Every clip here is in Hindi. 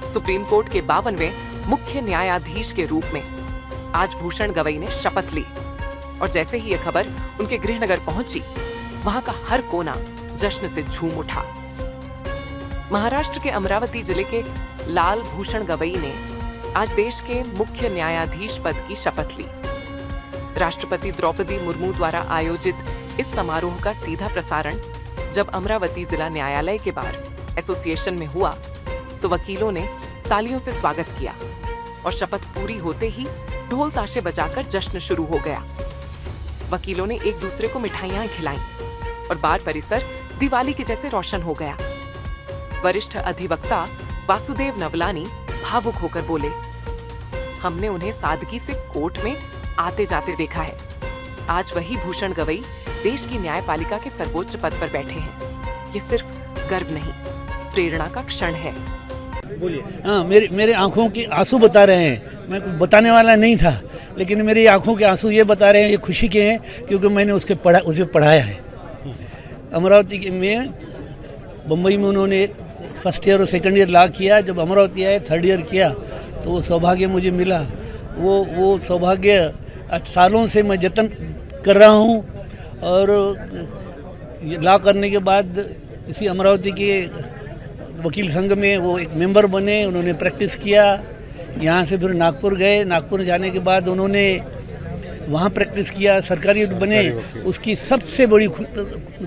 सुप्रीम कोर्ट के 52वें मुख्य न्यायाधीश के रूप में आज भूषण गवई ने शपथ ली और जैसे ही यह खबर उनके गृहनगर पहुंची, वहां का हर कोना जश्न से झूम उठा। महाराष्ट्र के अमरावती जिले के लाल भूषण गवई ने आज देश के मुख्य न्यायाधीश पद की शपथ ली। राष्ट्रपति द्रौपदी मुर्मू द्वारा आयोजित इस समारोह का सीधा प्रसारण जब अमरावती जिला न्यायालय के बार एसोसिएशन में हुआ तो वकीलों ने तालियों से स्वागत किया और शपथ पूरी होते ही ढोल ताशे बजाकर जश्न शुरू हो गया। वकीलों ने एक दूसरे को मिठाइयां खिलाईं और बार परिसर दिवाली के जैसे रोशन हो गया। वरिष्ठ अधिवक्ता वासुदेव नवलानी भावुक होकर बोले, हमने उन्हें सादगी से कोर्ट में आते जाते देखा है। आज वही भूषण गवई देश की न्यायपालिका के सर्वोच्च पद पर बैठे हैं। ये सिर्फ गर्व नहीं, प्रेरणा का क्षण है। हाँ, मेरे आंखों के आंसू बता रहे हैं। मैं कुछ बताने वाला नहीं था, लेकिन मेरी आंखों के आंसू ये बता रहे हैं, ये खुशी के हैं क्योंकि मैंने उसे पढ़ाया है। अमरावती में, बम्बई में उन्होंने फर्स्ट ईयर और सेकंड ईयर लॉ किया। जब अमरावती आए थर्ड ईयर किया तो वो सौभाग्य मुझे मिला। वो सौभाग्य सालों से मैं जतन कर रहा हूँ और लॉ करने के बाद इसी अमरावती के वकील संघ में वो एक मेंबर बने। उन्होंने प्रैक्टिस किया। यहाँ से फिर नागपुर गए। नागपुर जाने के बाद उन्होंने वहाँ प्रैक्टिस किया, सरकारी बने। उसकी सबसे बड़ी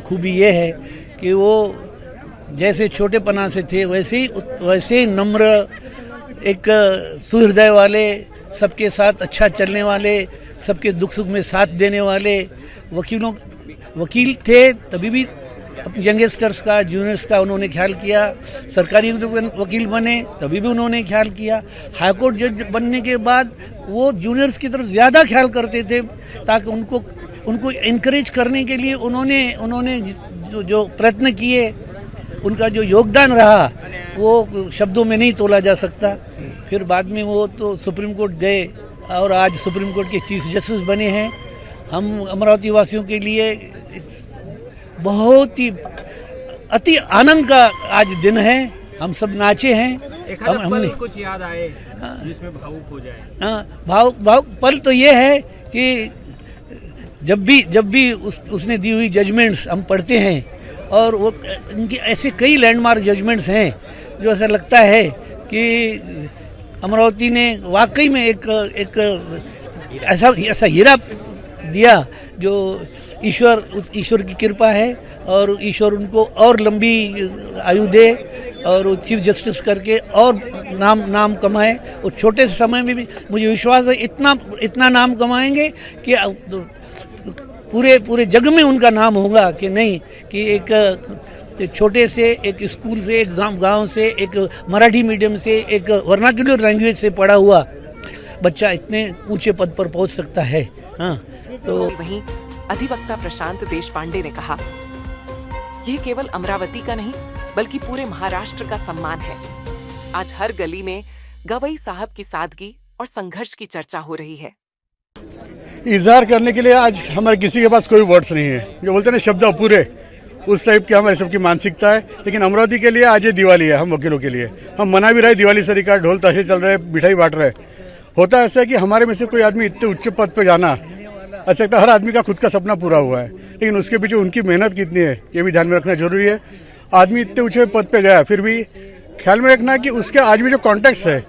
खूबी ये है कि वो जैसे छोटेपना से थे वैसे ही नम्र, एक सुहृदय वाले, सबके साथ अच्छा चलने वाले, सबके दुख सुख में साथ देने वाले वकील थे। तभी भी यंगस्टर्स का, जूनियर्स का उन्होंने ख्याल किया। सरकारी वकील बने तभी भी उन्होंने ख्याल किया। हाईकोर्ट जज बनने के बाद वो जूनियर्स की तरफ ज़्यादा ख्याल करते थे ताकि उनको इनकरेज करने के लिए उन्होंने जो प्रयत्न किए, उनका जो योगदान रहा वो शब्दों में नहीं तोला जा सकता। फिर बाद में वो तो सुप्रीम कोर्ट गए और आज सुप्रीम कोर्ट के चीफ जस्टिस बने हैं। हम अमरावती वासियों के लिए बहुत ही अति आनंद का आज दिन है। हम सब नाचे हैं। हमने कुछ याद आए जिसमें भावुक हो जाए। हाँ, भावुक पल तो ये है कि जब भी उसने दी हुई जजमेंट्स हम पढ़ते हैं और वो इनके ऐसे कई लैंडमार्क जजमेंट्स हैं जो ऐसा लगता है कि अमरावती ने वाकई में एक ऐसा हीरा दिया जो ईश्वर की कृपा है और ईश्वर उनको और लंबी आयु दे और वो चीफ जस्टिस करके और नाम कमाए। और छोटे से समय में भी मुझे विश्वास है इतना नाम कमाएंगे कि पूरे जग में उनका नाम होगा कि नहीं, कि एक छोटे से एक स्कूल से, एक गांव से, एक मराठी मीडियम से, एक वर्नाक्युलर लैंग्वेज से पढ़ा हुआ बच्चा इतने ऊंचे पद पर पहुंच सकता है। हाँ, तो वहीं अधिवक्ता प्रशांत देशपांडे ने कहा, यह केवल अमरावती का नहीं बल्कि पूरे महाराष्ट्र का सम्मान है। आज हर गली में गवई साहब की सादगी और संघर्ष की चर्चा हो रही है। इजहार करने के लिए आज हमारे किसी के पास कोई वर्ड्स नहीं है। जो बोलते हैं ना शब्द अपूरे, उस टाइप की हमारी सबकी मानसिकता है। लेकिन अमरावती के लिए आज ये दिवाली है। हम वकीलों के लिए हम मना भी रहे, दिवाली से रिकॉर्ड, ढोल ताशे चल रहे, मिठाई बांट रहे। होता ऐसा है कि हमारे में से कोई आदमी इतने उच्च पद पर जाना, ऐसा लगता है हर आदमी का खुद का सपना पूरा हुआ है, लेकिन उसके पीछे उनकी मेहनत कितनी है ये भी ध्यान में रखना जरूरी है। आदमी इतने ऊंचे पद पे गया, फिर भी ख्याल में रखना कि उसके आज भी जो कॉन्टेक्स्ट है,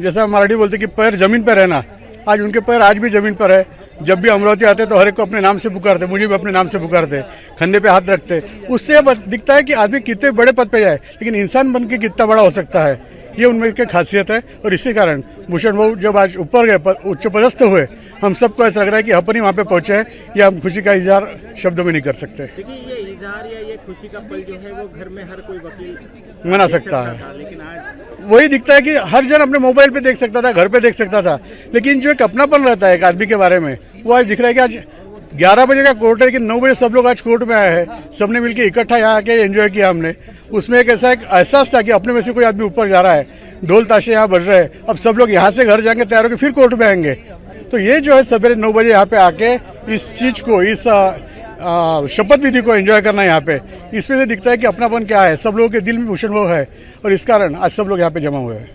जैसा मराठी बोलते कि पैर जमीन पर रहना, आज उनके पैर आज भी जमीन पर है। जब भी अमरावती आते तो हर एक को अपने नाम से पुकारते, मुझे भी अपने नाम से पुकारते, कंधे पे हाथ रखते। उससे दिखता है कि आदमी कितने बड़े पद पे जाए लेकिन इंसान बन के कितना बड़ा हो सकता है, ये उनमें की खासियत है। और इसी कारण भूषण बाबू जब आज ऊपर गए, उच्च पदस्थ हुए, हम सबको ऐसा लग रहा है कि अपन ही वहाँ पे पहुंचे हैं। ये हम खुशी का इजहार शब्दों में नहीं कर सकते। देखिए, ये इजहार या ये खुशी का पल जो है वो घर में हर कोई वकील मना सकता है, लेकिन आज वही दिखता है कि हर जन अपने मोबाइल पे देख सकता था, घर पे देख सकता था, लेकिन जो एक अपनापन रहता है एक आदमी के बारे में, वो आज दिख रहा है कि आज 11 बजे का कोर्ट है लेकिन 9 बजे सब लोग आज कोर्ट में आए हैं। सबने मिलकर इकट्ठा यहाँ आके एंजॉय किया हमने। उसमें एक एहसास था कि अपने में से कोई आदमी ऊपर जा रहा है। ढोल ताशे यहाँ बज रहे हैं। अब सब लोग यहाँ से घर जाएंगे, तैयार होकर फिर कोर्ट में आएंगे। तो ये जो है सवेरे 9 बजे यहाँ पे आके इस चीज को, इस शपथ विधि को एंजॉय करना यहाँ पे, इसमें से दिखता है कि अपनापन क्या है, सब लोगों के दिल में भूषण वो है और इस कारण आज सब लोग यहाँ पे जमा हुए हैं।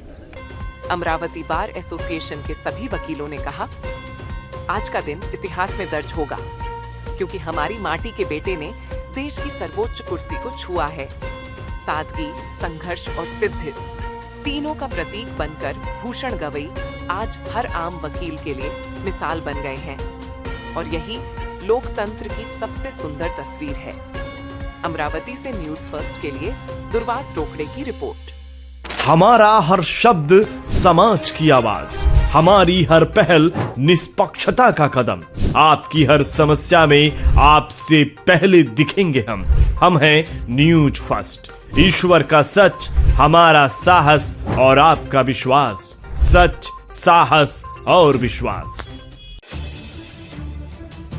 अमरावती बार एसोसिएशन के सभी वकीलों ने कहा, आज का दिन इतिहास में दर्ज होगा क्योंकि हमारी माटी के बेटे ने देश की सर्वोच्च कुर्सी को छुआ है। सादगी, संघर्ष और सिद्धि तीनों का प्रतीक बनकर भूषण गवई आज हर आम वकील के लिए मिसाल बन गए हैं और यही लोकतंत्र की सबसे सुंदर तस्वीर है। अमरावती से न्यूज़ फर्स्ट के लिए दुर्वास रोकड़े की रिपोर्ट। हमारा हर शब्द समाज की आवाज, हमारी हर पहल निष्पक्षता का कदम, आपकी हर समस्या में आपसे पहले दिखेंगे हम हैं न्यूज फर्स्ट। ईश्वर का सच, हमारा साहस और आपका विश्वास। सच, साहस और विश्वास।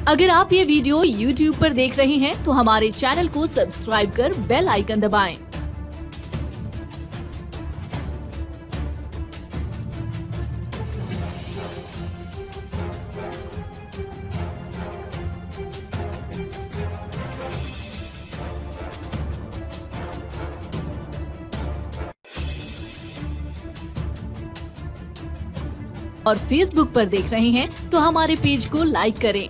अगर आप ये वीडियो YouTube पर देख रहे हैं तो हमारे चैनल को सब्सक्राइब कर बेल आइकन दबाएं। और Facebook पर देख रहे हैं तो हमारे पेज को लाइक करें।